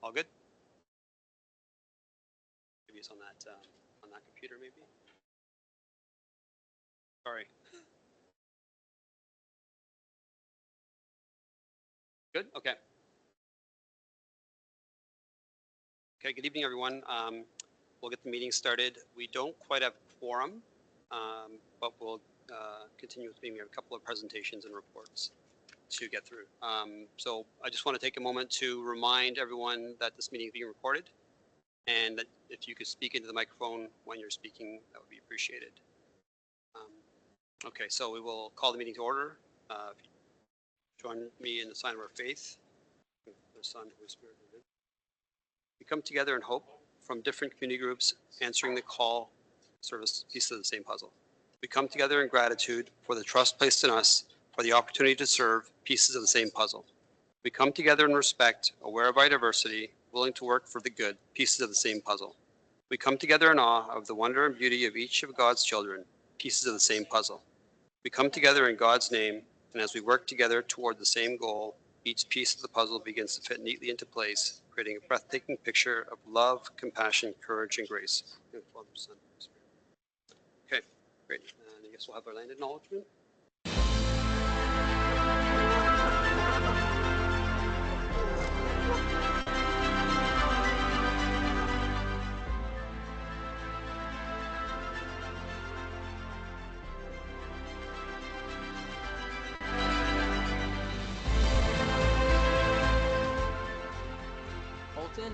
All good? Maybe it's on that computer, maybe. Sorry. Good. Okay. Okay. Good evening, everyone. We'll get the meeting started. We don't quite have quorum, but we'll continue with the meeting. We have a couple of presentations and reports to get through. So I just want to take a moment to remind everyone that this meeting is being recorded, and that if you could speak into the microphone when you're speaking, that would be appreciated. Okay, so we will call the meeting to order. Join me in the sign of our faith. The Son, Holy Spirit. We come together in hope from different community groups, answering the call, service, pieces of the same puzzle. We come together in gratitude for the trust placed in us, for the opportunity to serve pieces of the same puzzle. We come together in respect, aware of our diversity, willing to work for the good, pieces of the same puzzle. We come together in awe of the wonder and beauty of each of God's children, pieces of the same puzzle. We come together in God's name, and as we work together toward the same goal, each piece of the puzzle begins to fit neatly into place, creating a breathtaking picture of love, compassion, courage, and grace. Okay, great. And I guess we'll have our land acknowledgement.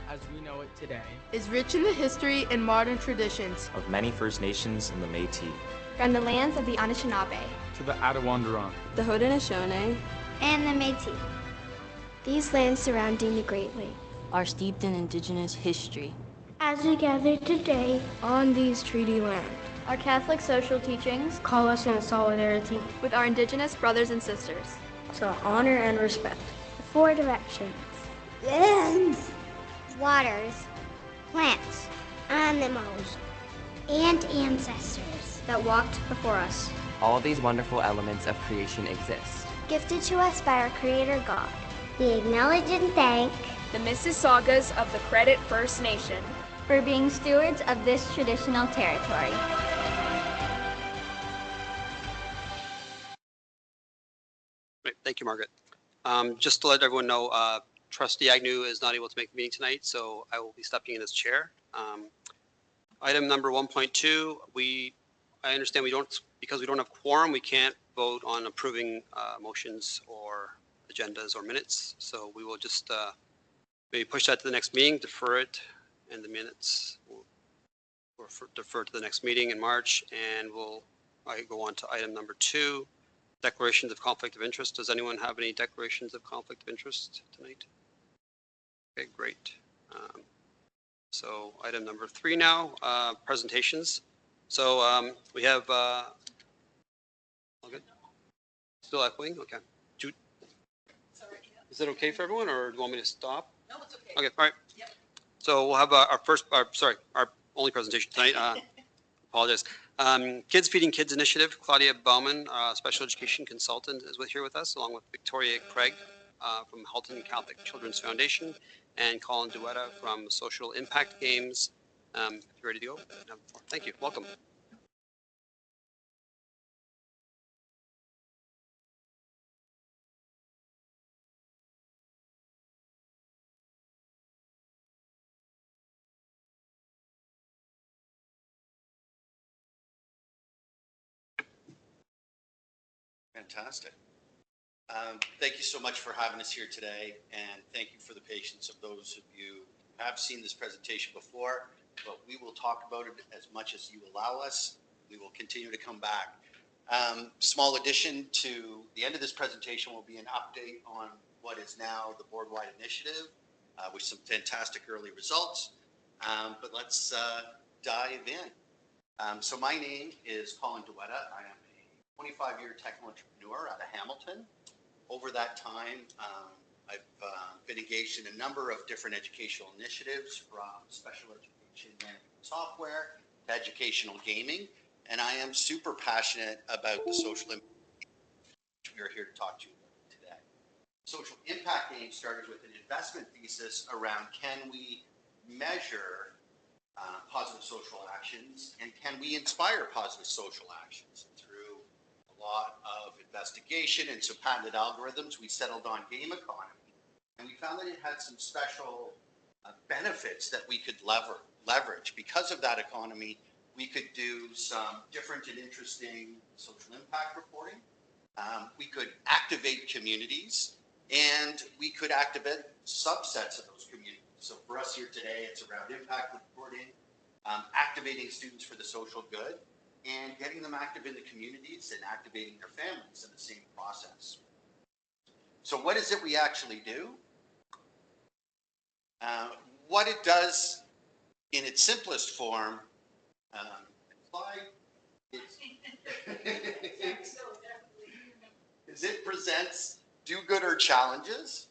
As we know it today is rich in the history and modern traditions of many First Nations and the Métis, from the lands of the Anishinaabe to the Attawandaron, the Haudenosaunee, and the Métis. These lands surrounding the Great Lake are steeped in Indigenous history. As we gather today on these treaty lands, our Catholic social teachings call us in solidarity with our Indigenous brothers and sisters to honor and respect the four directions, lands, waters, plants, animals, and ancestors that walked before us. All of these wonderful elements of creation exist, gifted to us by our Creator God. We acknowledge and thank the Mississaugas of the Credit First Nation for being stewards of this traditional territory. Great. Thank you, Margaret. Just to let everyone know, Trustee Agnew is not able to make the meeting tonight, so I will be stepping in as chair. Item number 1.2, I understand because we don't have quorum, we can't vote on approving motions or agendas or minutes. So we will just maybe push that to the next meeting, defer it, and the minutes will defer to the next meeting in March, and I go on to item number 2, declarations of conflict of interest. Does anyone have any declarations of conflict of interest tonight? Okay, great. So item number 3 now, presentations. So we have, all good? Still echoing? Okay. Jude? Sorry, yeah. Is that okay for everyone, or do you want me to stop? No, it's okay. Okay, all right. Yep. So we'll have our only presentation tonight. Apologize. Kids Feeding Kids Initiative. Claudia Bauman, special education consultant, is here with us, along with Victoria Craig from Halton Catholic Children's Foundation, and Colin Duetta from Social Impact Games. If you're ready to go, thank you. Welcome. Fantastic. Thank you so much for having us here today, and thank you for the patience of those of you who have seen this presentation before, but we will talk about it as much as you allow us. We will continue to come back. Small addition to the end of this presentation will be an update on what is now the board-wide initiative with some fantastic early results, but let's dive in. So my name is Colin Duetta. I am 25-year technical entrepreneur out of Hamilton. Over that time, I've been engaged in a number of different educational initiatives, from special education management software to educational gaming, and I am super passionate about the social impact which we are here to talk to you about today. social impact game started with an investment thesis around can we measure positive social actions and can we inspire positive social actions? Through a lot of investigation and some patented algorithms, we settled on game economy, and we found that it had some special benefits that we could leverage. Because of that economy, we could do some different and interesting social impact reporting. We could activate communities, and we could activate subsets of those communities. So for us here today, it's around impact reporting, activating students for the social good, and getting them active in the communities and activating their families in the same process. So what is it we actually do? What it does in its simplest form, is it presents do-gooder challenges,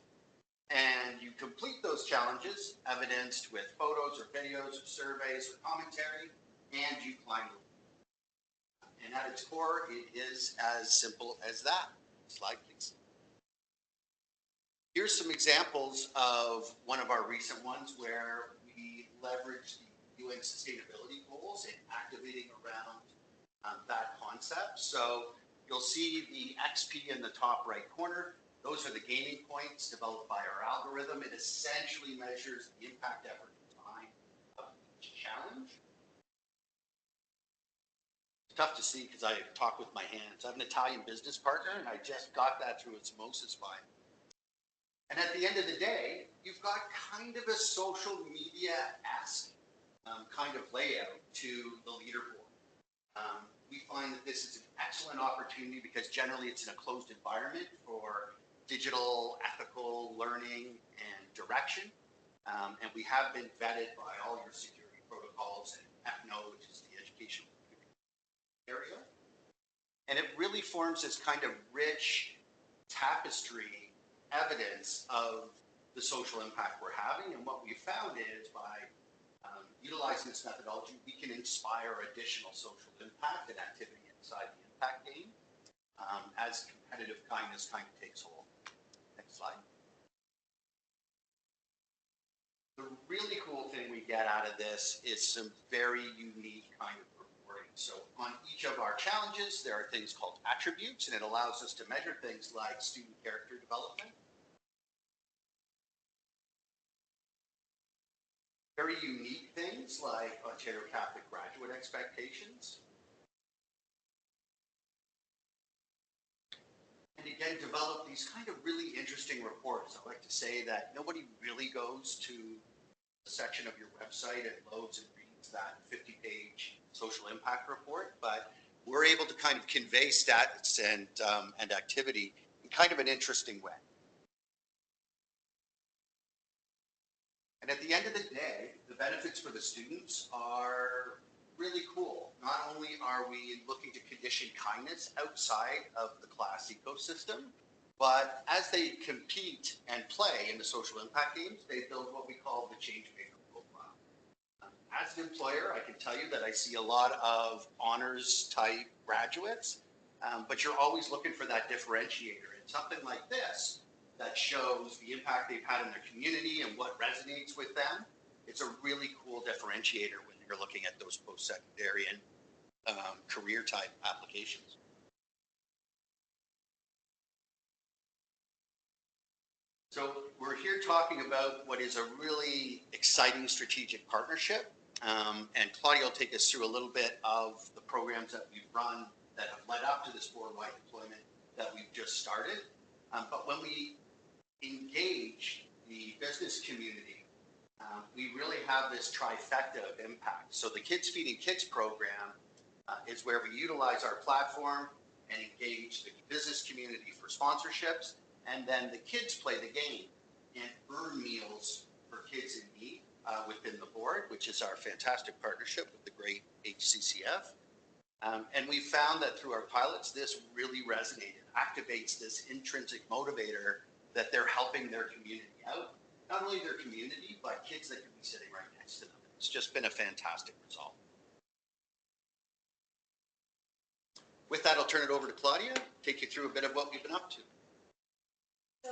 and you complete those challenges evidenced with photos or videos or surveys or commentary, and you climb the wall. And at its core, it is as simple as that. Slide, please. Here's some examples of one of our recent ones where we leveraged the UN Sustainability Goals and activating around that concept. So you'll see the XP in the top right corner. Those are the gaming points developed by our algorithm. It essentially measures the impact, effort, and time of each challenge. It's tough to see because I talk with my hands. I have an Italian business partner, and I just got that through osmosis fine. And at the end of the day, you've got kind of a social media-esque kind of layout to the leaderboard. We find that this is an excellent opportunity because generally it's in a closed environment for digital, ethical learning and direction. And we have been vetted by all your security protocols and EPNO, which is the educational area. And it really forms this kind of rich tapestry evidence of the social impact we're having. And what we found is by utilizing this methodology, we can inspire additional social impact and activity inside the impact game as competitive kindness kind of takes hold. Next slide. The really cool thing we get out of this is some very unique kind of reporting. So on each of our challenges, there are things called attributes, and it allows us to measure things like student character development. Very unique things like Ontario Catholic graduate expectations. And again, develop these kind of really interesting reports. I like to say that nobody really goes to a section of your website and loads and reads that 50-page social impact report, but we're able to kind of convey stats and activity in kind of an interesting way. And at the end of the day, the benefits for the students are really cool. Not only are we looking to condition kindness outside of the class ecosystem, but as they compete and play in the social impact games, they build what we call the change maker profile. As an employer, I can tell you that I see a lot of honors type graduates, but you're always looking for that differentiator. And something like this that shows the impact they've had in their community and what resonates with them, it's a really cool differentiator when you're looking at those post-secondary and career type applications. So we're here talking about what is a really exciting strategic partnership. And Claudia will take us through a little bit of the programs that we've run that have led up to this board-wide deployment that we've just started. But when we engage the business community, we really have this trifecta of impact. So the Kids Feeding Kids program is where we utilize our platform and engage the business community for sponsorships, and then the kids play the game and earn meals for kids in need within the board, which is our fantastic partnership with the great HCCF. And we found that through our pilots, this really resonated, activates this intrinsic motivator that they're helping their community out. Not only their community, but kids that could be sitting right next to them. It's just been a fantastic result. With that, I'll turn it over to Claudia, take you through a bit of what we've been up to. So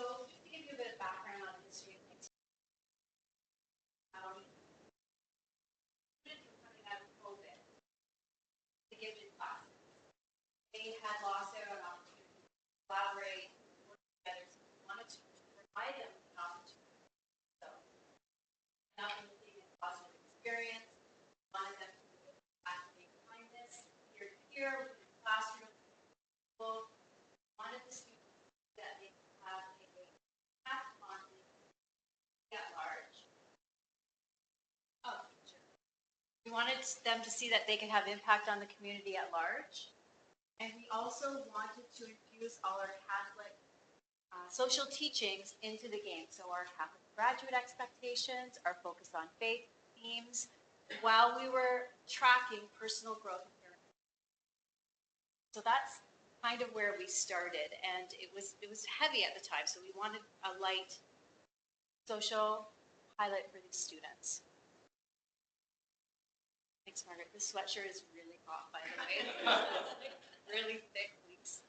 We wanted them to see that they could have impact on the community at large. And we also wanted to infuse all our Catholic social teachings into the game. So our Catholic graduate expectations, our focus on faith themes, while we were tracking personal growth and character. So that's kind of where we started, and it was heavy at the time. So we wanted a light social highlight for these students. Thanks, Margaret. This sweatshirt is really hot, by the way. It's really thick fleece.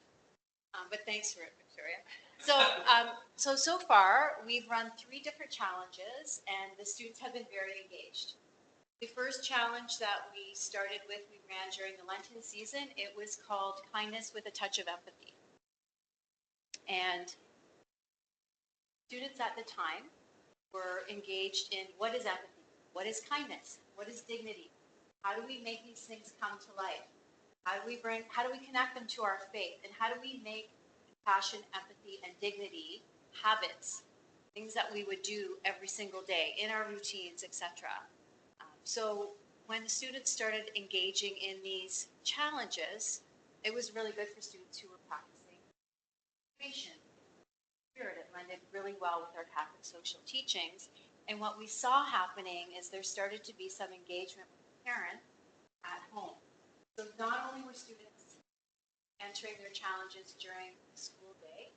But thanks for it, Victoria. So far, we've run 3 different challenges, and the students have been very engaged. The first challenge that we started with, we ran during the Lenten season. It was called Kindness with a Touch of Empathy. And students at the time were engaged in what is empathy? What is kindness? What is dignity? How do we make these things come to life? How do we connect them to our faith? And how do we make compassion, empathy, and dignity habits, things that we would do every single day in our routines, etc. So when the students started engaging in these challenges, it was really good for students who were practicing patience, spirit. It blended really well with our Catholic social teachings. And what we saw happening is there started to be some engagement with parents at home. So not only were students entering their challenges during the school day,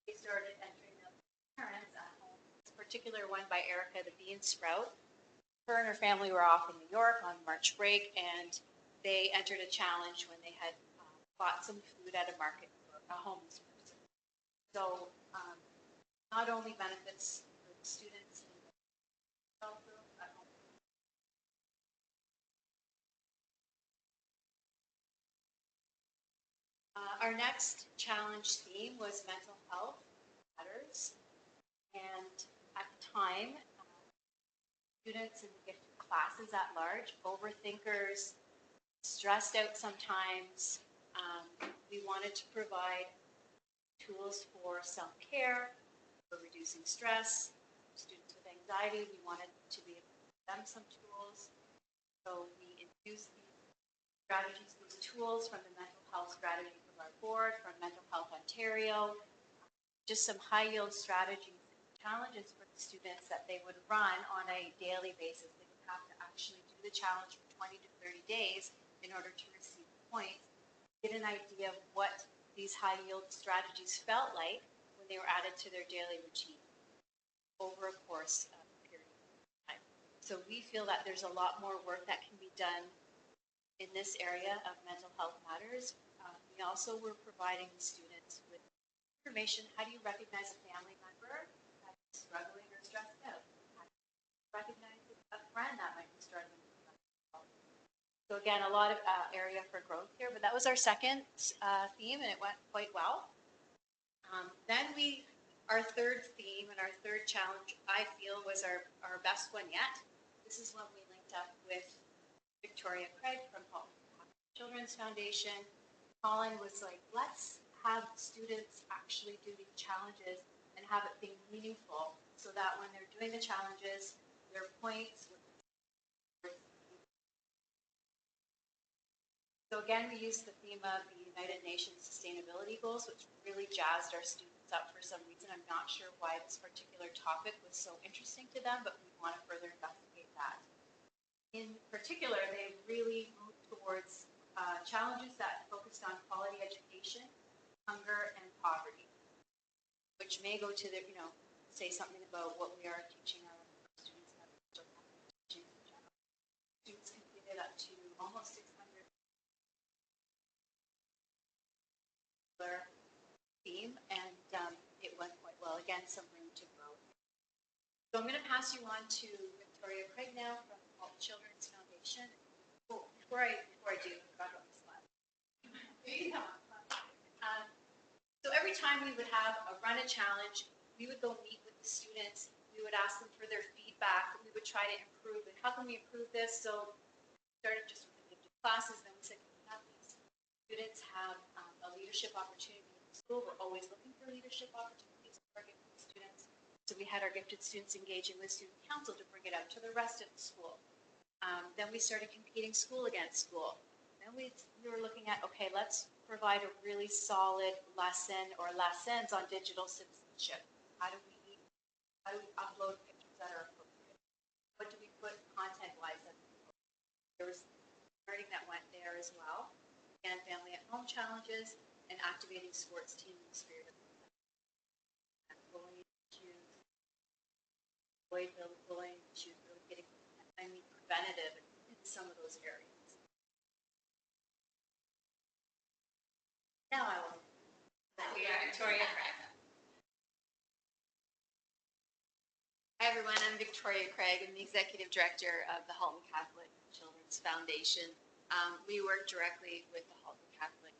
they started entering them with parents at home. This particular one by Erica, the Bean Sprout. Her and her family were off in New York on March break, and they entered a challenge when they had bought some food at a market for a homeless person. So not only benefits for the students, but also at home. Our next challenge theme was mental health matters, and at the time, students in the gifted classes at large, overthinkers, stressed out sometimes. We wanted to provide tools for self-care, for reducing stress. Students with anxiety, we wanted to be able to give them some tools. So we infused these strategies, these tools from the mental health strategy from our board, from Mental Health Ontario, just some high-yield strategies and challenges for the students that they would run on a daily basis. They would have to actually do the challenge for 20 to 30 days in order to receive points, get an idea of what these high-yield strategies felt like when they were added to their daily routine over a course of a period of time. So we feel that there's a lot more work that can be done in this area of mental health matters. We also were providing the students with information. How do you recognize a family member that's struggling or stressed out? How do you recognize a friend that might be struggling with mental health? So again, a lot of area for growth here, but that was our second theme, and it went quite well. Then our third theme and our third challenge, I feel, was our best one yet. This is when we linked up with Victoria Craig from Children's Foundation. Colin was like, let's have students actually do these challenges and have it be meaningful so that when they're doing the challenges, their points. So again, we used the theme of the United Nations Sustainability Goals, which really jazzed our students up for some reason. I'm not sure why this particular topic was so interesting to them, but we want to further investigate that. In particular, they really moved towards challenges that focused on quality education, hunger, and poverty, which may go to the, say something about what we are teaching our students and teaching in general. Students completed up to almost 600 theme, and it went quite well. Again, some room to grow. So I'm going to pass you on to Victoria Craig now from the Children's Foundation. Oh, before I do, I forgot about this slide. So every time we would have run a challenge, we would go meet with the students. We would ask them for their feedback. We would try to improve it. How can we improve this? So we started just with the classes. Then we said, can we have these students have a leadership opportunity in the school? We're always looking for leadership opportunities for our gifted students. So we had our gifted students engaging with student council to bring it out to the rest of the school. Then we started competing school against school. Then we were looking at, okay, let's provide a really solid lesson or lessons on digital citizenship. How do we upload pictures that are appropriate? What do we put content-wise? There was learning that went there as well, and family at home challenges, and activating sports team in the spirit of bullying issues, bullying issues, really getting, preventative in some of those areas. Now I will. We are Victoria Craig. Hi everyone, I'm Victoria Craig. I'm the Executive Director of the Halton Catholic Children's Foundation. We work directly with the Halton Catholic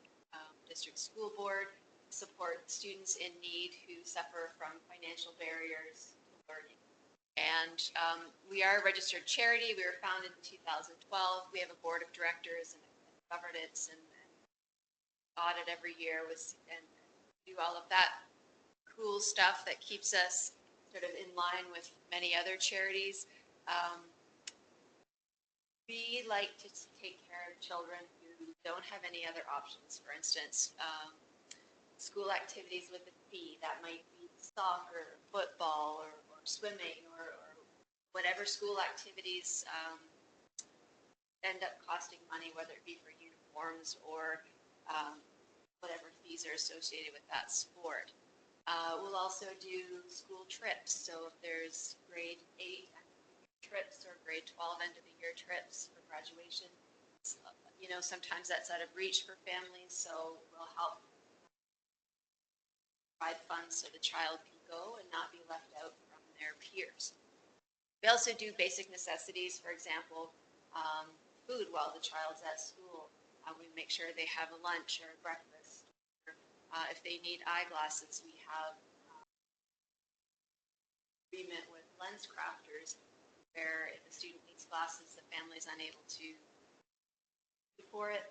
District School Board to support students in need who suffer from financial barriers to learning. And we are a registered charity. We were founded in 2012. We have a board of directors and governance and audit every year and do all of that cool stuff that keeps us sort of in line with many other charities. We like to take care of children who don't have any other options. For instance, school activities with a fee, that might be soccer, football, or swimming, or whatever school activities end up costing money, whether it be for uniforms or whatever fees are associated with that sport. We'll also do school trips. So if there's grade 8 trips or grade 12 end of the year trips for graduation, sometimes that's out of reach for families, so we'll help provide funds so the child can go and not be left out from their peers. We also do basic necessities, for example, food while the child's at school. We make sure they have a lunch or a breakfast. If they need eyeglasses, we have agreement with lens crafters where if a student needs glasses, the family is unable to pay for it.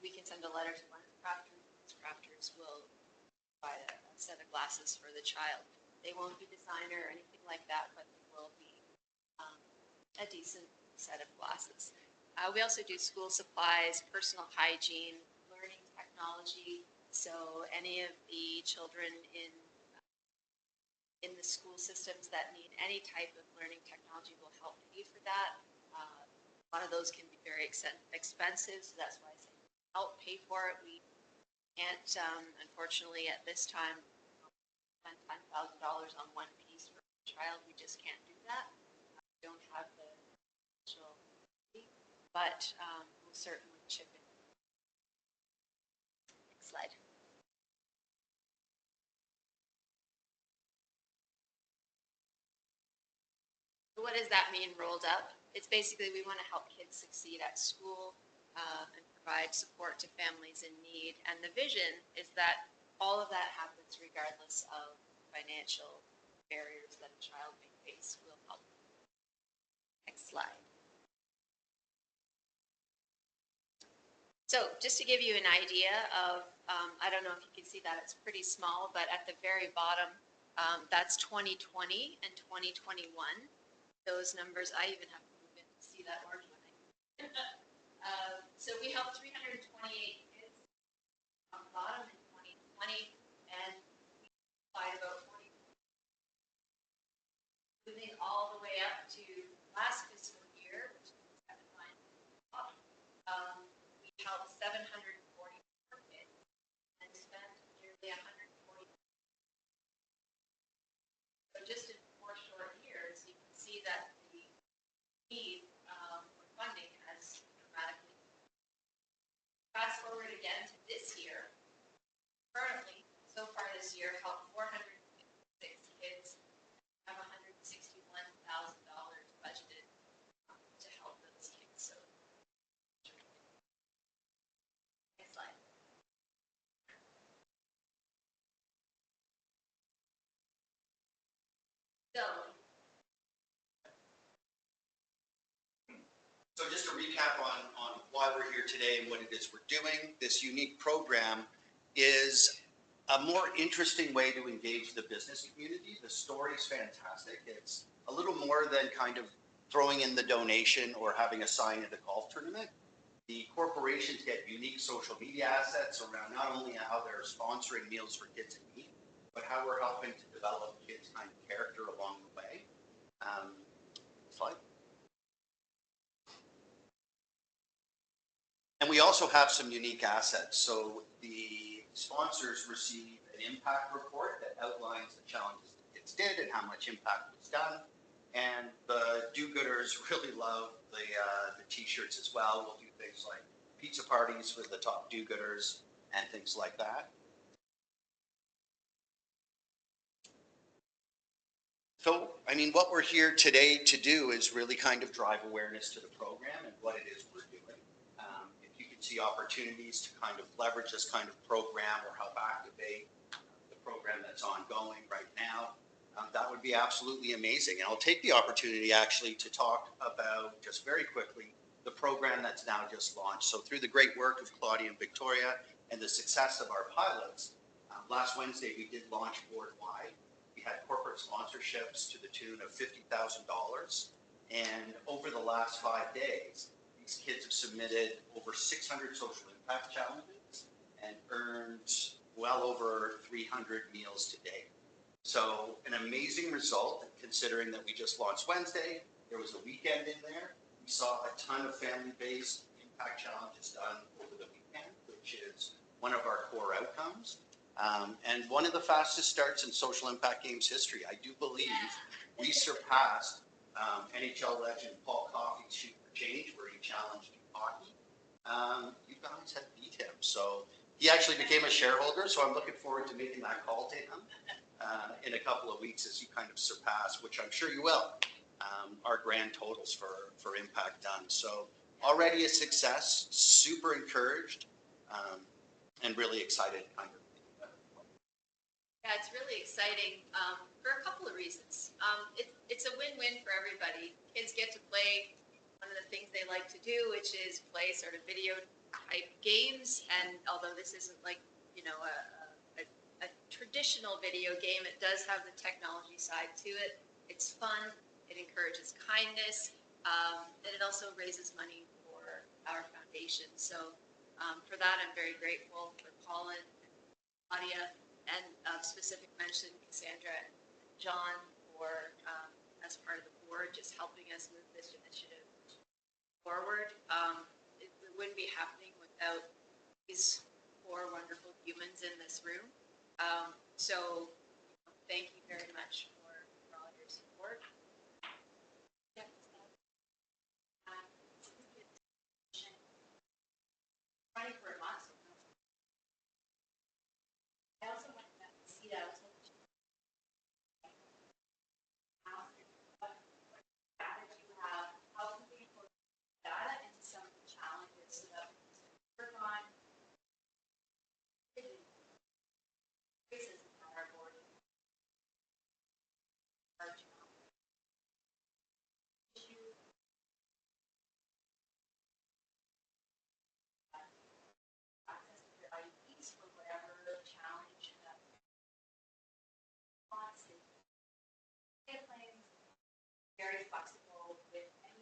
We can send a letter to lens crafters. Lens crafters will provide a set of glasses for the child. They won't be designer or anything like that, but they will be a decent set of glasses. We also do school supplies, personal hygiene, learning technology. So any of the children in the school systems that need any type of learning technology will help pay for that. A lot of those can be very expensive, so that's why I say help pay for it. We can't, unfortunately, at this time, spend $10,000 on one piece for a child. We just can't do that. We don't have the financial, but we'll certainly chip in. Next slide. What does that mean rolled up? It's basically we want to help kids succeed at school and provide support to families in need. And the vision is that all of that happens regardless of financial barriers that a child may face. Will help. Next slide. So just to give you an idea of, I don't know if you can see that, it's pretty small, but at the very bottom, that's 2020 and 2021. Those numbers, I even have to move in to see that orange one. So we helped 328 kids on the bottom in 2020, and we applied about 40, moving all the way up to last fiscal year, which is 7 lines up. We helped 744 kids and spent nearly 140. So just in 4 short years, you can see that the need for funding has dramatically. Fast forward again to this year. Currently, so far this year, helped 456 kids, have $161,000 budgeted to help those kids. So, next slide. So just to recap on why we're here today and what it is we're doing, this unique program is a more interesting way to engage the business community. The story is fantastic. It's a little more than kind of throwing in the donation or having a sign at a golf tournament. The corporations get unique social media assets around not only how they're sponsoring Meals for Kids in Need, but how we're helping to develop kids' kind of character along the way. Slide. And we also have some unique assets. So the sponsors receive an impact report that outlines the challenges the kids did and how much impact was done. And the do-gooders really love the t-shirts as well. We'll do things like pizza parties for the top do-gooders and things like that. So, I mean, what we're here today to do is really kind of drive awareness to the program and what it is we're doing. If you can see opportunities to kind of leverage this kind of program or help activate the program that's ongoing right now, that would be absolutely amazing. And I'll take the opportunity actually to talk about, just very quickly, the program that's now just launched. So through the great work of Claudia and Victoria and the success of our pilots, last Wednesday we did launch board-wide. We had corporate sponsorships to the tune of $50,000. And over the last 5 days, these kids have submitted over 600 social impact challenges and earned well over 300 meals to date. So an amazing result, considering that we just launched Wednesday. There was a weekend in there. We saw a ton of family-based impact challenges done over the weekend, which is one of our core outcomes. And one of the fastest starts in social impact games history. I do believe we surpassed NHL legend Paul Coffey's Shoot for Change, where he challenged hockey. You guys had beat him. So he actually became a shareholder, so I'm looking forward to making that call to him in a couple of weeks as you kind of surpass, which I'm sure you will, our grand totals for impact done. So already a success, super encouraged, and really excited kind of. Yeah, it's really exciting for a couple of reasons. It's a win-win for everybody. Kids get to play one of the things they like to do, which is play sort of video type games. And although this isn't like, you know, a traditional video game, it does have the technology side to it. It's fun. It encourages kindness. And it also raises money for our foundation. So for that, I'm very grateful for Colin, Claudia, and specific mention Cassandra and John for, as part of the board, just helping us move this initiative forward. It wouldn't be happening without these 4 wonderful humans in this room. So thank you very much for all your support. Yeah. Running for a month. I also want to see that as well. That you have, how can we put data into some of the challenges so that we can work on racism on our board. Access to their IDs for whatever challenge that wants to get claims, very flexible with any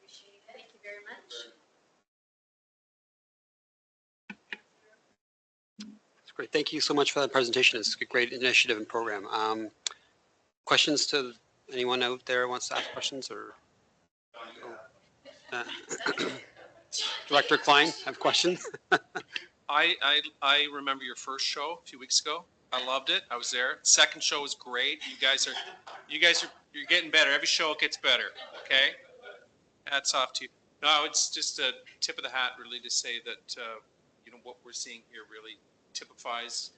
appreciate it. Thank you very much. That's great. Thank you so much for that presentation. It's a great initiative and program. Questions to anyone out there who wants to ask questions, or Director Klein have questions? I remember your first show a few weeks ago. I loved it. I was there. Second show was great. You're getting better. Every show gets better. Okay. Hats off to you. No, it's just a tip of the hat, really, to say that you know what we're seeing here really typifies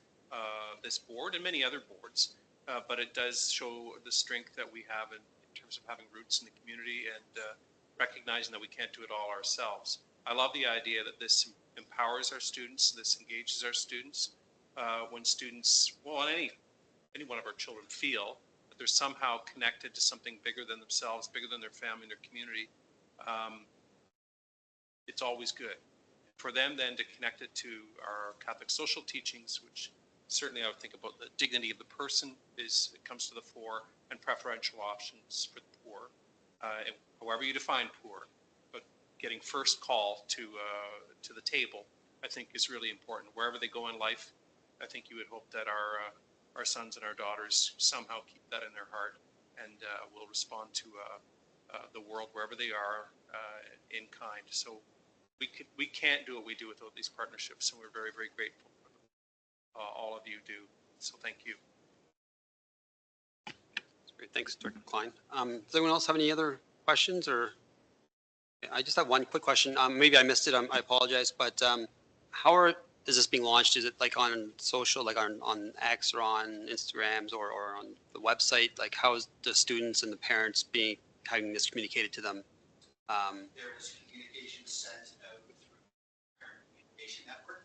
this board and many other boards. But it does show the strength that we have in terms of having roots in the community and recognizing that we can't do it all ourselves. I love the idea that this empowers our students, this engages our students. When students, well, any one of our children feel that they're somehow connected to something bigger than themselves, bigger than their family and their community, it's always good. For them then to connect it to our Catholic social teachings, which certainly I would think about the dignity of the person it comes to the fore, and preferential options for the poor, however you define poor, but getting first call to the table, I think is really important. Wherever they go in life, I think you would hope that our sons and our daughters somehow keep that in their heart and will respond to the world wherever they are in kind. So we can't do what we do without these partnerships, and we're very, very grateful for them. All of you do. So thank you. That's great. Thanks, Director Klein. Does anyone else have any other questions? Or I just have one quick question. Maybe I missed it. I apologize. But how is this being launched? Is it like on social, like on X or on Instagrams or on the website? Like how is the students and the parents having this communicated to them? There was communication sent out through Parent Communication Network.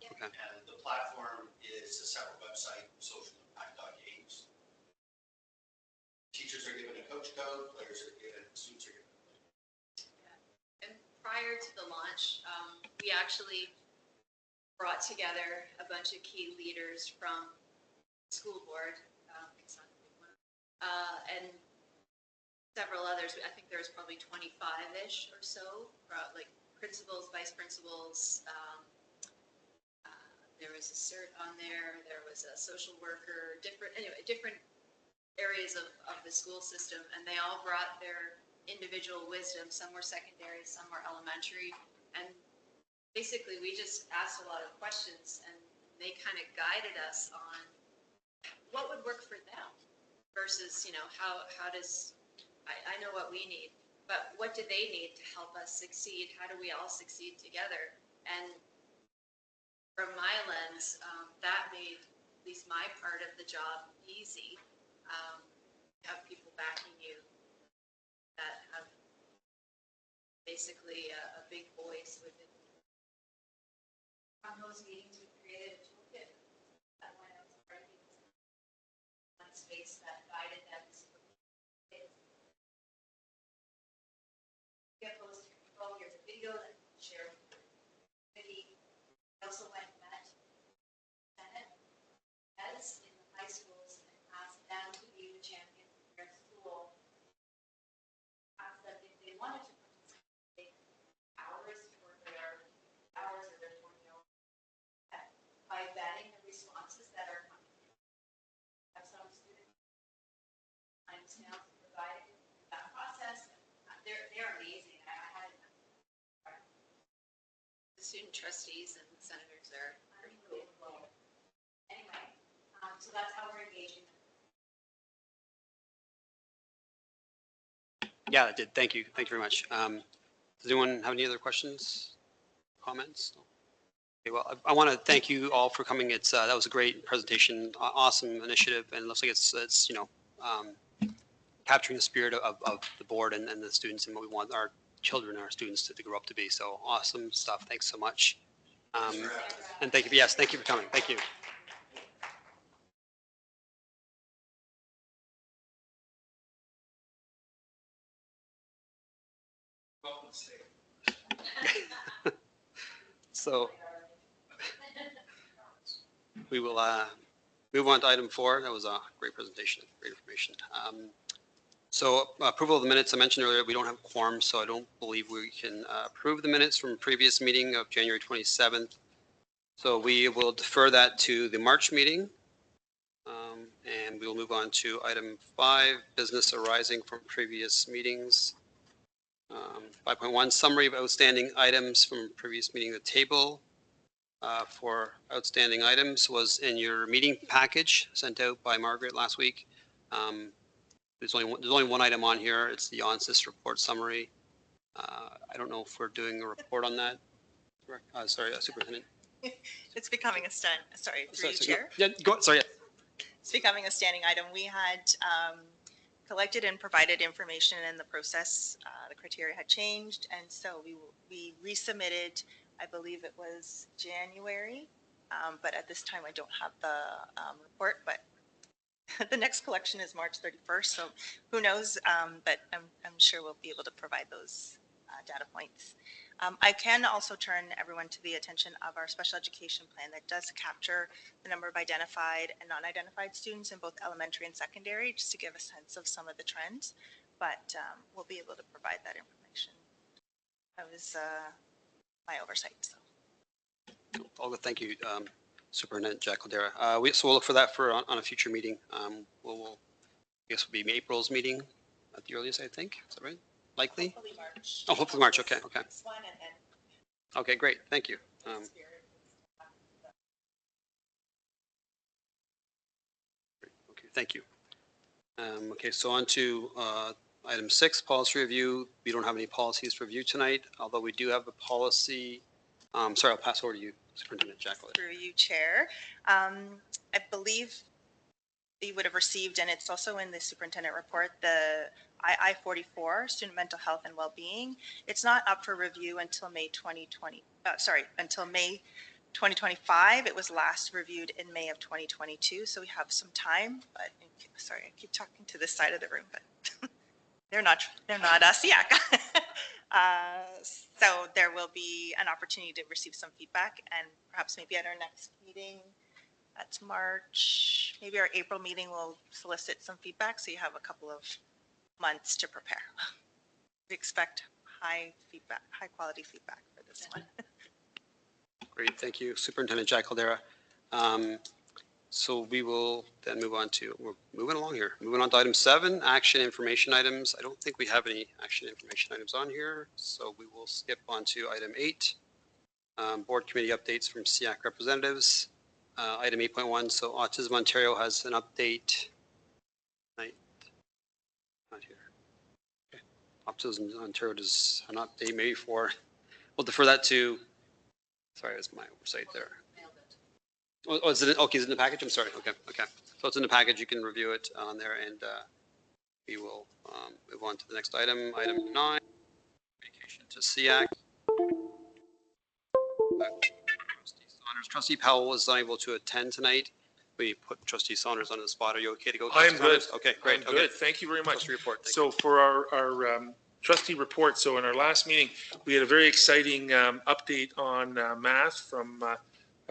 Okay. And the platform is a separate website, socialimpact.games. Teachers are given a coach code, players are given, students are given. Yeah. And prior to the launch, we actually brought together a bunch of key leaders from the school board, and several others. I think there was probably 25-ish or so, like principals, vice principals. There was a CERT on there. There was a social worker, different areas of the school system, and they all brought their individual wisdom. Some were secondary, some were elementary, and basically we just asked a lot of questions, and they kind of guided us on what would work for them versus, how does, I know what we need, but what do they need to help us succeed? How do we all succeed together? And from my lens, that made at least my part of the job easy. Have people backing you that have basically a big voice within. From those meetings, we created a toolkit that went out to one space that guided them to get those to control. Here's a video that you can share with the community. We also went and met Senate heads in the high schools and asked them to be the champions of their school. Asked them if they wanted to participate hours toward their hours of their 20 hours by vetting the responses that are coming in. Have some students timestamps provided that process. They're amazing. I had it. The student trustees and senators are pretty cool. Anyway, so that's how we're engaging them. Yeah, it did. Thank you. Thank you very much. Does anyone have any other questions, comments? Okay, well, I want to thank you all for coming. That was a great presentation, awesome initiative, and it looks like it's capturing the spirit of the board and the students and what we want our children, our students to grow up to be. So awesome stuff. Thanks so much. And thank you. Yes, thank you for coming. Thank you. So we will move on to item 4. That was a great presentation, great information. So approval of the minutes, I mentioned earlier, we don't have quorum, so I don't believe we can approve the minutes from previous meeting of January 27th. So we will defer that to the March meeting. And we will move on to item 5, business arising from previous meetings. 5.1, summary of outstanding items from previous meeting. The table for outstanding items was in your meeting package sent out by Margaret last week. There's only one item on here. It's the ONSIS report summary. I don't know if we're doing a report on that. Sorry, Superintendent. It's becoming through you, Chair. Yeah, go. Sorry. Yeah. It's becoming a standing item. We had collected and provided information in the process. The criteria had changed, and so we resubmitted. I believe it was January, but at this time I don't have the report. But the next collection is March 31st, so who knows, but I'm sure we'll be able to provide those data points. I can also turn everyone to the attention of our special education plan that does capture the number of identified and non-identified students in both elementary and secondary, just to give a sense of some of the trends, but we'll be able to provide that information. That was my oversight. So. All good. Thank you, Superintendent Jack Caldera. So we'll look for that for on a future meeting. We'll I guess will be April's meeting at the earliest, I think. Is that right? Likely? Hopefully March. Oh, hopefully March. Okay. Okay. One and then Okay, great. Thank you. Okay, thank you. Okay, so on to item 6, policy review. We don't have any policies to review tonight, although we do have a policy. Sorry, I'll pass over to you, Superintendent Jacqueline. Through you, Chair. I believe you would have received, and it's also in the superintendent report, the I-44, Student Mental Health and Wellbeing. It's not up for review until May 2025. It was last reviewed in May of 2022, so we have some time. But sorry, I keep talking to this side of the room, but they're not SEAC. So there will be an opportunity to receive some feedback, and perhaps maybe at our next meeting. That's March. Maybe our April meeting will solicit some feedback, so you have a couple of months to prepare. We expect high quality feedback for this one. Great, thank you, Superintendent Jack Caldera. So we will then move on to, we're moving along here. Moving on to item 7, action information items. I don't think we have any action information items on here, so we will skip on to item 8, board committee updates from SEAC representatives. Item 8.1, so Autism Ontario has an update. Not here. Okay. Autism Ontario does an update maybe for, we'll defer that to, sorry, that's my oversight there. Oh, is it, okay, is it in the package? I'm sorry, okay. So it's in the package, you can review it on there, and we will move on to the next item. Item 9, communication to SEAC. Trustee Powell was unable to attend tonight. We put Trustee Saunders on the spot. Are you okay to go? I'm good. Okay, great. I'm good. Thank you very much. Trustee report. So for our trustee report, so in our last meeting, we had a very exciting update on math from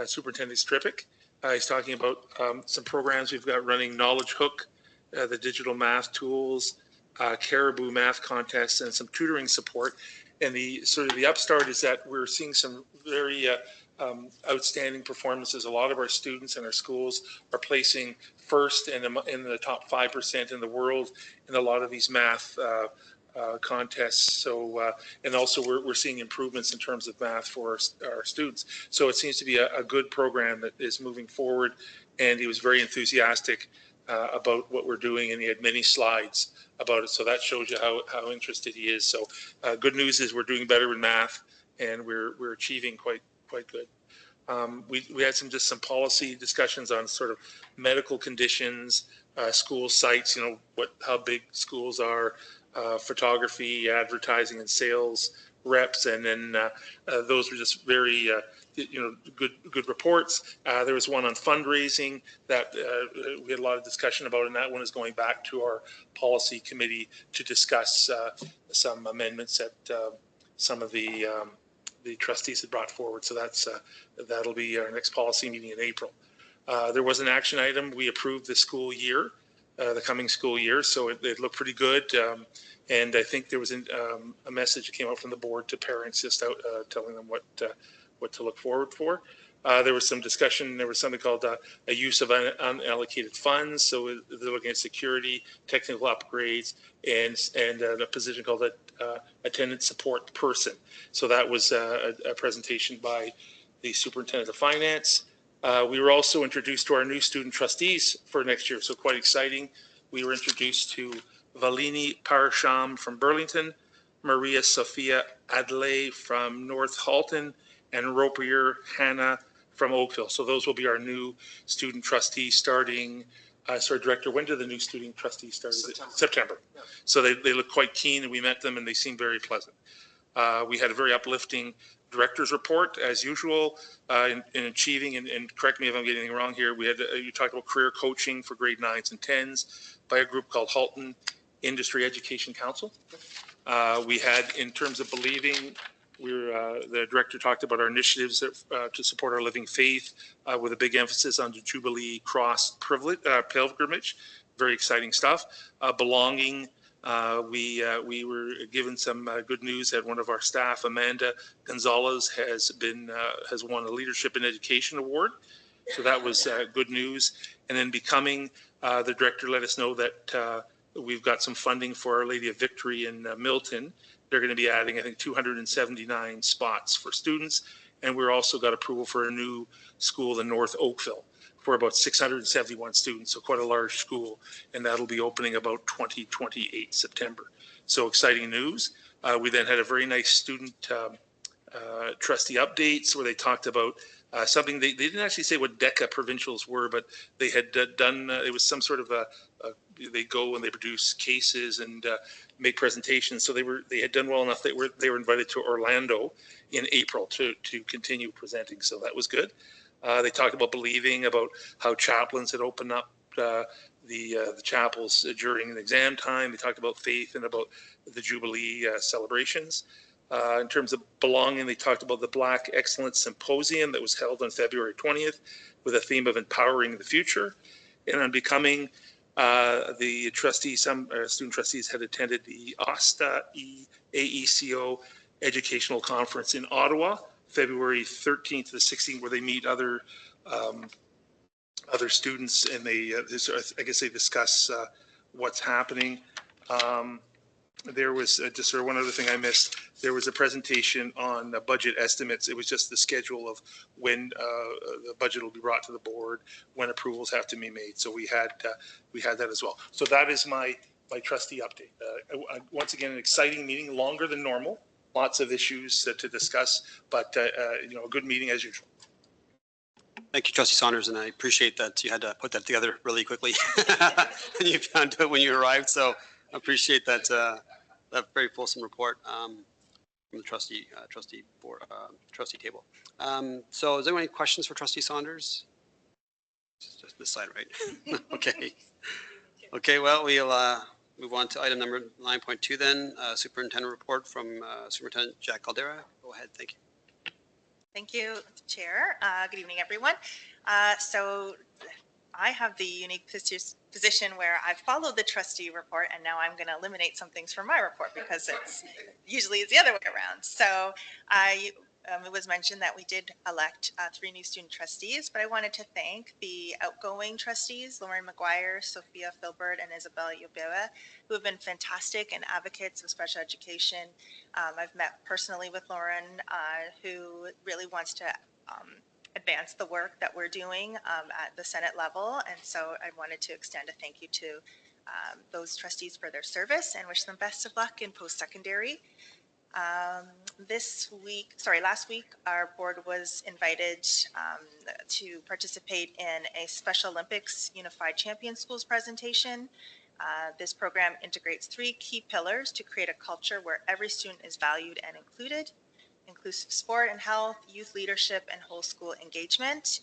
Superintendent Strippick. He's talking about some programs we've got running, Knowledge Hook, the digital math tools, Caribou math contests, and some tutoring support. And the sort of the upstart is that we're seeing some very outstanding performances. A lot of our students and our schools are placing first in the top 5% in the world in a lot of these math contests. So, and also we're seeing improvements in terms of math for our students. So it seems to be a good program that is moving forward. And he was very enthusiastic about what we're doing, and he had many slides about it. So that shows you how interested he is. So good news is we're doing better in math, and we're achieving quite good. We had some policy discussions on sort of medical conditions, school sites, how big schools are, photography, advertising, and sales reps, and then those were just very good reports. There was one on fundraising that we had a lot of discussion about, and that one is going back to our policy committee to discuss some amendments that some of the trustees had brought forward. So that'll be our next policy meeting in April. There was an action item. We approved the school year, the coming school year, so it looked pretty good. And I think there was a message that came out from the board to parents, just out telling them what to look forward for. There was some discussion. There was something called a use of unallocated funds. So they're looking at security, technical upgrades, and a position called attendance support person. So that was a presentation by the superintendent of finance. We were also introduced to our new student trustees for next year. So quite exciting. We were introduced to Valini Parasham from Burlington, Maria Sophia Adelaide from North Halton, and Ropier Hannah from Oakville. So those will be our new student trustees starting. Sorry, Director, when do the new student trustees start? September. Yeah. So they look quite keen, and we met them, and they seem very pleasant. We had a very uplifting director's report, as usual, in achieving, and correct me if I'm getting anything wrong here, we had, you talked about career coaching for grade 9s and 10s by a group called Halton Industry Education Council. We had, in terms of believing, the director talked about our initiatives that, to support our living faith, with a big emphasis on the Jubilee Cross pilgrimage. Very exciting stuff. Belonging. We were given some good news that one of our staff, Amanda Gonzalez, has won a Leadership in Education award. So that was good news. And then becoming, the director let us know that we've got some funding for Our Lady of Victory in Milton. They're going to be adding, I think, 279 spots for students. And we're also got approval for a new school in North Oakville for about 671 students, so quite a large school, and that'll be opening about 2028 September. So exciting news. We then had a very nice student trustee updates where they talked about something, they didn't actually say what DECA provincials were, but they had done, it was some sort of they go and they produce cases and make presentations. So they had done well enough that they were invited to Orlando in April to continue presenting. So that was good. They talked about believing, about how chaplains had opened up the chapels during an exam time. They talked about faith and about the Jubilee celebrations. In terms of belonging, they talked about the Black Excellence Symposium that was held on February 20th with a theme of empowering the future. And on becoming, the trustees, some student trustees had attended the OSTA AECO Educational Conference in Ottawa, February 13th to the 16th, where they meet other students and they, I guess they discuss what's happening. There was just sort of one other thing I missed. There was a presentation on budget estimates. It was just the schedule of when the budget will be brought to the board, when approvals have to be made. So we had that as well. So that is my trustee update. Once again, an exciting meeting, longer than normal. Lots of issues to discuss, but a good meeting as usual. Thank you, Trustee Saunders, and I appreciate that you had to put that together really quickly, and you found it when you arrived. So I appreciate that that very fulsome report from the trustee table. So, is there any questions for Trustee Saunders? Just this side, right? Okay. Okay. Well, we'll move on to item number 9.2 then. Superintendent report from Superintendent Jack Caldera. Go ahead. Thank you. Thank you, Chair. Good evening, everyone. So I have the unique position where I've followed the trustee report, and now I'm going to eliminate some things from my report because it's usually the other way around. So it was mentioned that we did elect 3 new student trustees, but I wanted to thank the outgoing trustees, Lauren McGuire, Sophia Filbert, and Isabella Yobera, who have been fantastic and advocates of special education. I've met personally with Lauren, who really wants to advance the work that we're doing at the Senate level. And so I wanted to extend a thank you to those trustees for their service and wish them best of luck in post-secondary. Last week, our board was invited to participate in a Special Olympics Unified Champion Schools presentation. This program integrates 3 key pillars to create a culture where every student is valued and included: inclusive sport and health, youth leadership, and whole school engagement.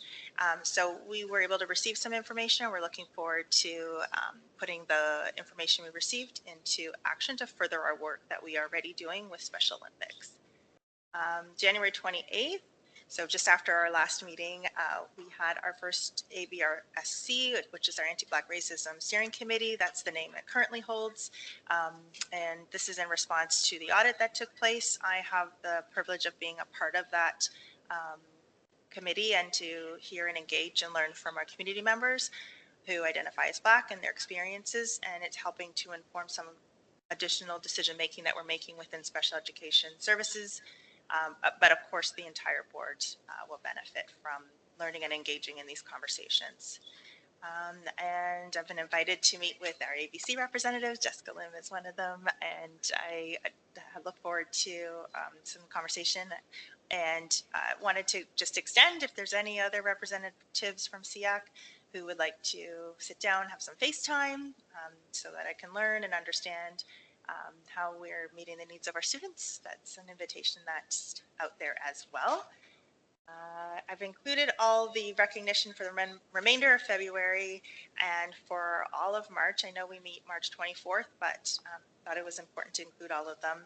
So we were able to receive some information. We're looking forward to putting the information we received into action to further our work that we are already doing with Special Olympics. January 28th, so just after our last meeting, we had our first ABRSC, which is our Anti-Black Racism Steering Committee. That's the name it currently holds. And this is in response to the audit that took place. I have the privilege of being a part of that committee and to hear and engage and learn from our community members who identify as Black and their experiences. And it's helping to inform some additional decision-making that we're making within special education services. But of course, the entire board will benefit from learning and engaging in these conversations. And I've been invited to meet with our ABC representatives. Jessica Lim is one of them, and I look forward to some conversation. And wanted to just extend, if there's any other representatives from SEAC who would like to sit down, have some FaceTime, so that I can learn and understand how we're meeting the needs of our students. That's an invitation that's out there as well. I've included all the recognition for the remainder of February and for all of March. I know we meet March 24th, but thought it was important to include all of them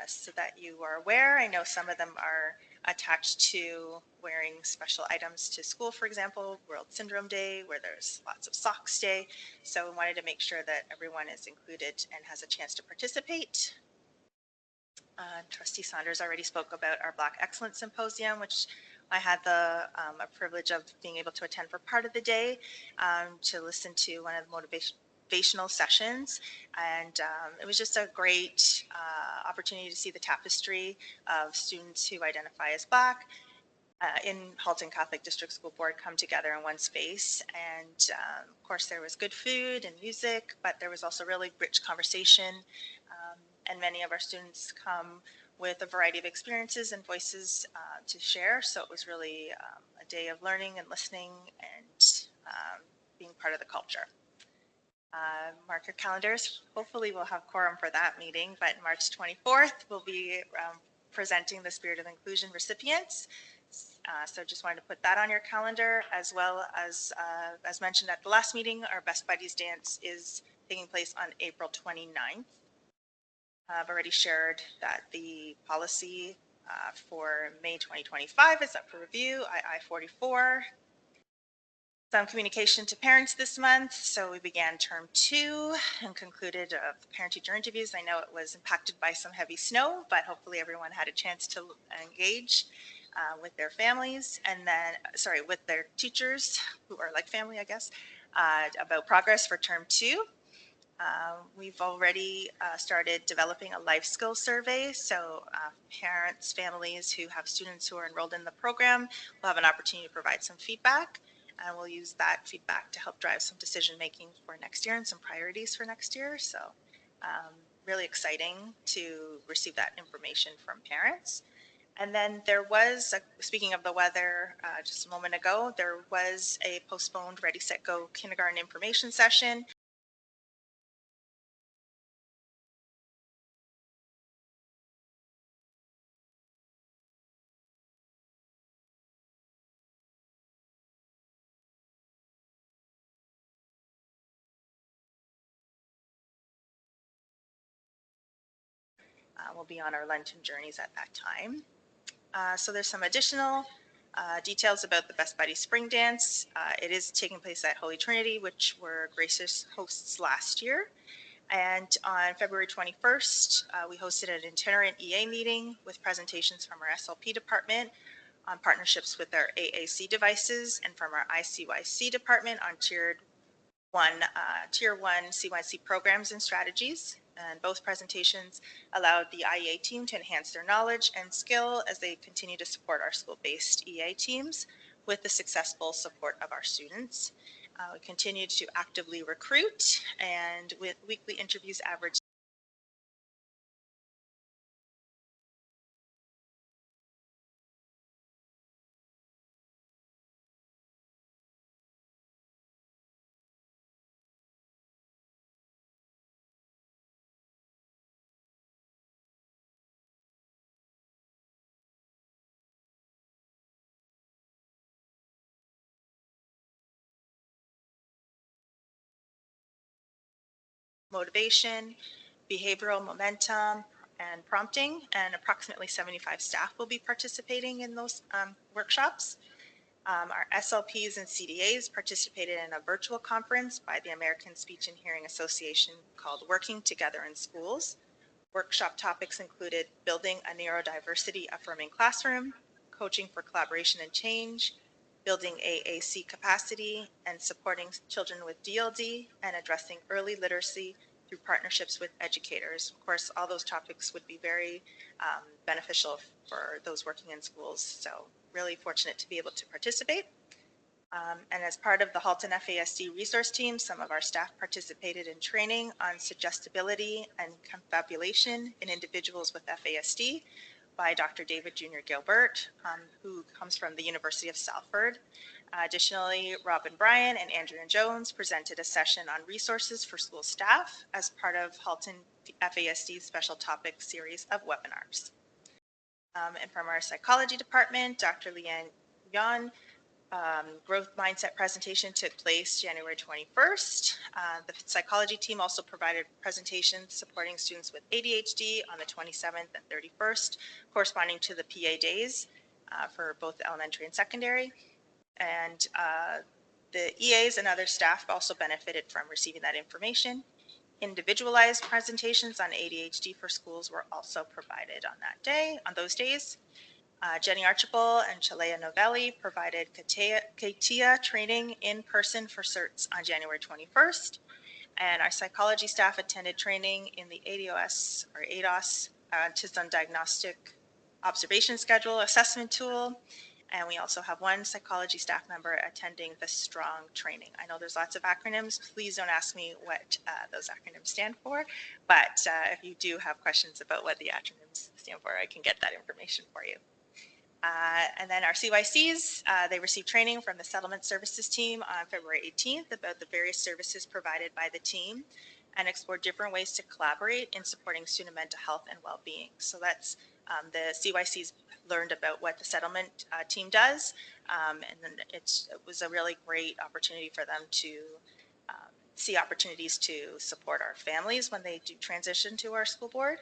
so that you are aware. I know some of them are attached to wearing special items to school, for example, World Syndrome Day, where there's lots of socks day. So we wanted to make sure that everyone is included and has a chance to participate. Trustee Saunders already spoke about our Black Excellence Symposium, which I had the privilege of being able to attend for part of the day to listen to one of the motivational sessions. And it was just a great opportunity to see the tapestry of students who identify as Black in Halton Catholic District School Board come together in one space. And of course, there was good food and music, but there was also really rich conversation. And many of our students come with a variety of experiences and voices to share. So it was really a day of learning and listening and being part of the culture. Mark your calendars. Hopefully we'll have quorum for that meeting, but March 24th we'll be presenting the Spirit of Inclusion recipients. So just wanted to put that on your calendar, as well as mentioned at the last meeting, our Best Buddies Dance is taking place on April 29th. I've already shared that the policy for May 2025 is up for review, I-44. Some communication to parents this month. So we began term 2 and concluded the parent-teacher interviews. I know it was impacted by some heavy snow, but hopefully everyone had a chance to engage with their families and then, with their teachers who are like family, I guess, about progress for term 2. We've already started developing a life skills survey. So parents, families who have students who are enrolled in the program will have an opportunity to provide some feedback. And we'll use that feedback to help drive some decision making for next year and some priorities for next year. So really exciting to receive that information from parents. And then there was, speaking of the weather, just a moment ago, there was a postponed Ready, Set, Go kindergarten information session. We'll be on our Lenten journeys at that time. So there's some additional details about the Best Buddies Spring Dance. It is taking place at Holy Trinity, which were gracious hosts last year. And on February 21st, we hosted an itinerant EA meeting with presentations from our SLP department on partnerships with our AAC devices and from our ICYC department on Tier 1 CYC programs and strategies. And both presentations allowed the IEA team to enhance their knowledge and skill as they continue to support our school-based EA teams with the successful support of our students. We continue to actively recruit, and with weekly interviews average motivation, behavioral momentum, and prompting, and approximately 75 staff will be participating in those workshops. Our SLPs and CDAs participated in a virtual conference by the American Speech and Hearing Association called Working Together in Schools. Workshop topics included building a neurodiversity affirming classroom, coaching for collaboration and change, building AAC capacity, and supporting children with DLD, and addressing early literacy through partnerships with educators. Of course, all those topics would be very beneficial for those working in schools. So really fortunate to be able to participate. And as part of the Halton FASD resource team, some of our staff participated in training on suggestibility and confabulation in individuals with FASD by Dr. David Jr. Gilbert, who comes from the University of Salford. Additionally, Robin Bryan and Andrea Jones presented a session on resources for school staff as part of Halton FASD's special topic series of webinars. And from our psychology department, Dr. Leanne Yon, growth mindset presentation took place January 21st. The psychology team also provided presentations supporting students with ADHD on the 27th and 31st, corresponding to the PA days for both elementary and secondary. And the EAs and other staff also benefited from receiving that information. Individualized presentations on ADHD for schools were also provided on that day, on those days. Jenny Archibald and Chalea Novelli provided CATIA training in person for certs on January 21st. And our psychology staff attended training in the ADOS or ADOS, Autism Diagnostic Observation Schedule assessment tool. And we also have one psychology staff member attending the STRONG training. I know there's lots of acronyms. Please don't ask me what those acronyms stand for. But if you do have questions about what the acronyms stand for, I can get that information for you. And then our CYCs, they received training from the Settlement Services team on February 18th about the various services provided by the team and explored different ways to collaborate in supporting student mental health and well-being. So that's the CYCs learned about what the settlement team does, and then it was a really great opportunity for them to see opportunities to support our families when they do transition to our school board.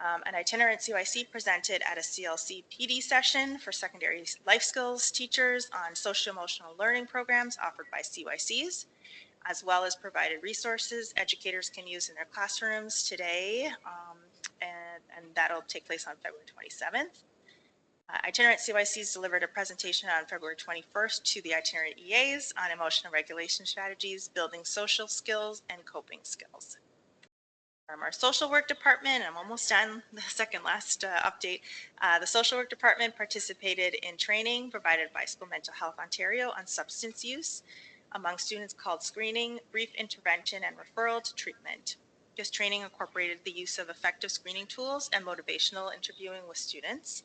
An itinerant CYC presented at a CLC PD session for secondary life skills teachers on social-emotional learning programs offered by CYCs, as well as provided resources educators can use in their classrooms today, and that'll take place on February 27th. Itinerant CYCs delivered a presentation on February 21st to the itinerant EAs on emotional regulation strategies, building social skills, and coping skills. From our social work department, I'm almost done, the second last update. The social work department participated in training provided by School Mental Health Ontario on substance use among students called Screening, Brief Intervention, and Referral to Treatment. This training incorporated the use of effective screening tools and motivational interviewing with students.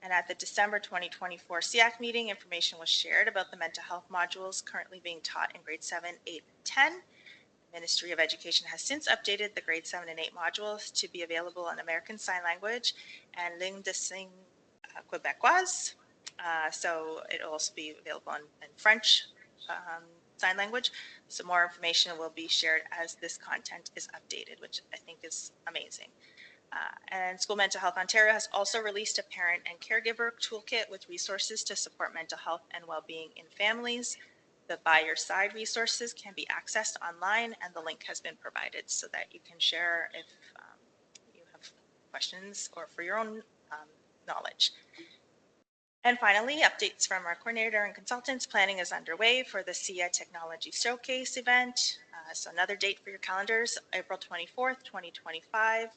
And at the December 2024 SEAC meeting, information was shared about the mental health modules currently being taught in grade 7, 8, and 10. The Ministry of Education has since updated the grade 7 and 8 modules to be available in American Sign Language and Langue de Signes Québécoise. So it'll also be available in French Sign Language. So more information will be shared as this content is updated, which I think is amazing. And School Mental Health Ontario has also released a parent and caregiver toolkit with resources to support mental health and well-being in families. The By Your Side resources can be accessed online, and the link has been provided so that you can share if you have questions or for your own knowledge. And finally, updates from our coordinator and consultants. Planning is underway for the SEA Technology Showcase event. So another date for your calendars, April 24th, 2025.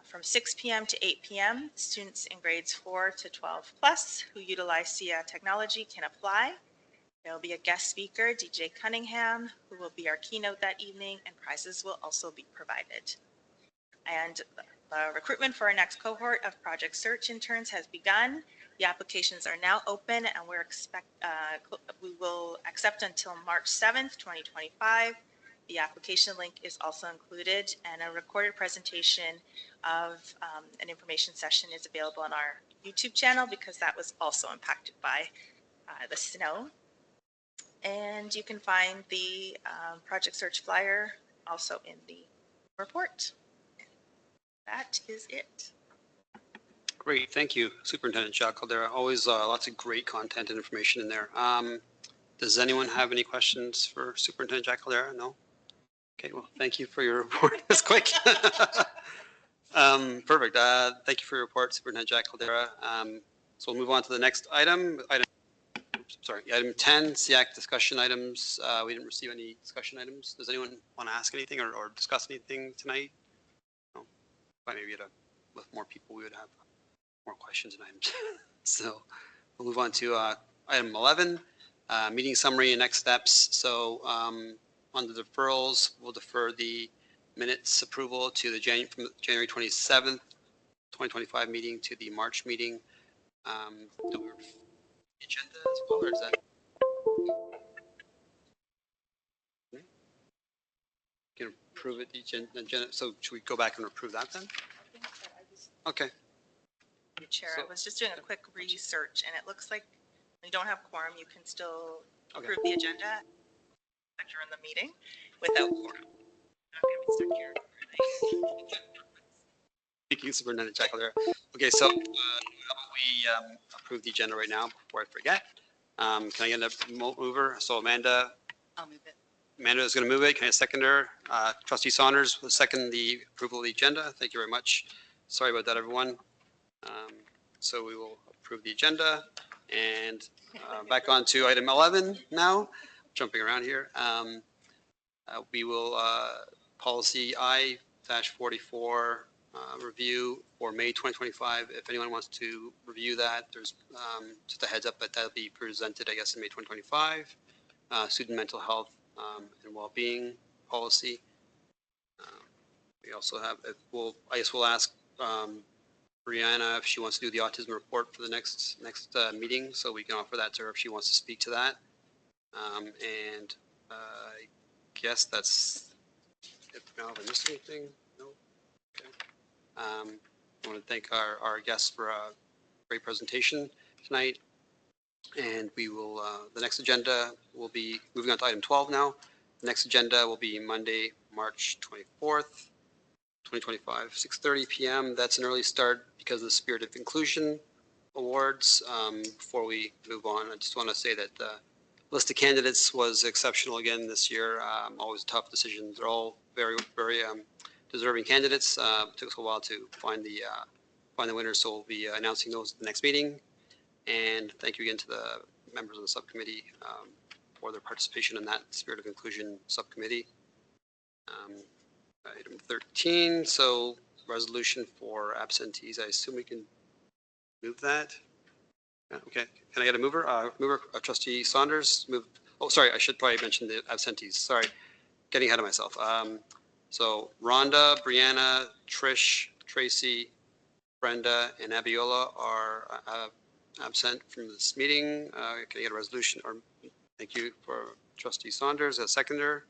From 6 p.m. to 8 p.m., students in grades 4 to 12 plus who utilize SEA technology can apply. There will be a guest speaker, DJ Cunningham, who will be our keynote that evening, and prizes will also be provided. And the recruitment for our next cohort of Project Search interns has begun. The applications are now open, and we will accept until March 7th, 2025. The application link is also included, and a recorded presentation of an information session is available on our YouTube channel because that was also impacted by the snow. And you can find the Project Search flyer also in the report. That is it. Great, thank you, Superintendent Jacques Caldera. Always lots of great content and information in there. Does anyone have any questions for Superintendent Jacques Caldera? No? Okay, well, thank you for your report. That's quick. Perfect. Thank you for your report, Superintendent Jacques Caldera. So we'll move on to the next item. Item 10, SEAC discussion items. We didn't receive any discussion items. Does anyone want to ask anything or discuss anything tonight? No. But maybe with more people, we would have more questions and items. So we'll move on to item 11, meeting summary and next steps. So on the deferrals, we'll defer the minutes approval to the from the January 27th, 2025 meeting to the March meeting. Do we agenda as well, or is that can approve it, the agenda. So should we go back and approve that then? Okay. Chair, I was just doing a quick research, and it looks like when you don't have quorum, you can still approve the agenda during the meeting without quorum. I'm going to be stuck here. Thank you, Superintendent Jackalera. Okay, so we approve the agenda right now before I forget. Can I get a mover? So Amanda. I'll move it. Amanda is going to move it. Can I second her? Trustee Saunders will second the approval of the agenda. Thank you very much. Sorry about that, everyone. So we will approve the agenda. And back on to item 11 now, jumping around here. We will, policy I-44 review for May 2025. If anyone wants to review that, there's just a heads up that that'll be presented, I guess, in May 2025. Student mental health and well-being policy. We also have, I guess we'll ask Brianna if she wants to do the autism report for the next meeting, so we can offer that to her if she wants to speak to that. And I guess that's it. Now, have I missed anything? No. Okay. I want to thank our guests for a great presentation tonight. And we will, the next agenda will be, moving on to item 12 now. The next agenda will be Monday, March 24th, 2025, 6:30 p.m. That's an early start because of the Spirit of Inclusion Awards. Before we move on, I just want to say that the list of candidates was exceptional again this year. Always a tough decision. They're all very, very deserving candidates. It took us a while to find the winners, so we'll be announcing those at the next meeting. And thank you again to the members of the subcommittee for their participation in that Spirit of Inclusion subcommittee. Item 13, so resolution for absentees. I assume we can move that. Yeah, okay, can I get a mover? Mover Trustee Saunders. Move. Oh, sorry, I should probably mention the absentees. Sorry, getting ahead of myself. So Rhonda, Brianna, Trish, Tracy, Brenda, and Abiola are absent from this meeting. Can I get a resolution? Or thank you for Trustee Saunders as seconder.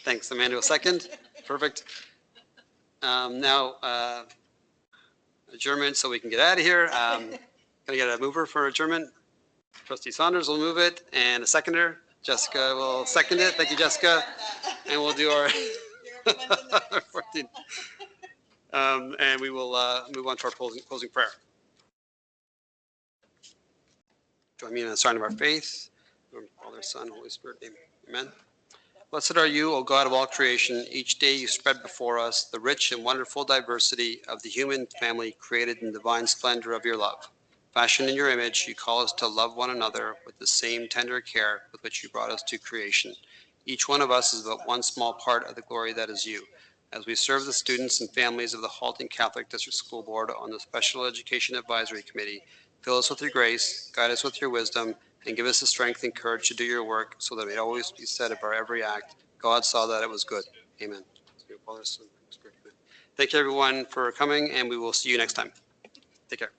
Thanks, Amanda, a second. Perfect. Now, adjournment so we can get out of here. Can I get a mover for adjournment? Trustee Saunders will move it, and a seconder. Jessica will second it. Thank you, Jessica. And we'll do our 14. And we will move on to our closing prayer. Join me in a sign of our faith. Father, Son, Holy Spirit, name. Amen. Blessed are you, O God of all creation. Each day you spread before us the rich and wonderful diversity of the human family created in divine splendor of your love. Fashioned in your image, you call us to love one another with the same tender care with which you brought us to creation. Each one of us is but one small part of the glory that is you. As we serve the students and families of the Halton Catholic District School Board on the Special Education Advisory Committee, fill us with your grace, guide us with your wisdom, and give us the strength and courage to do your work so that it always be said of our every act, God saw that it was good. Amen. Thank you, everyone, for coming, and we will see you next time. Take care.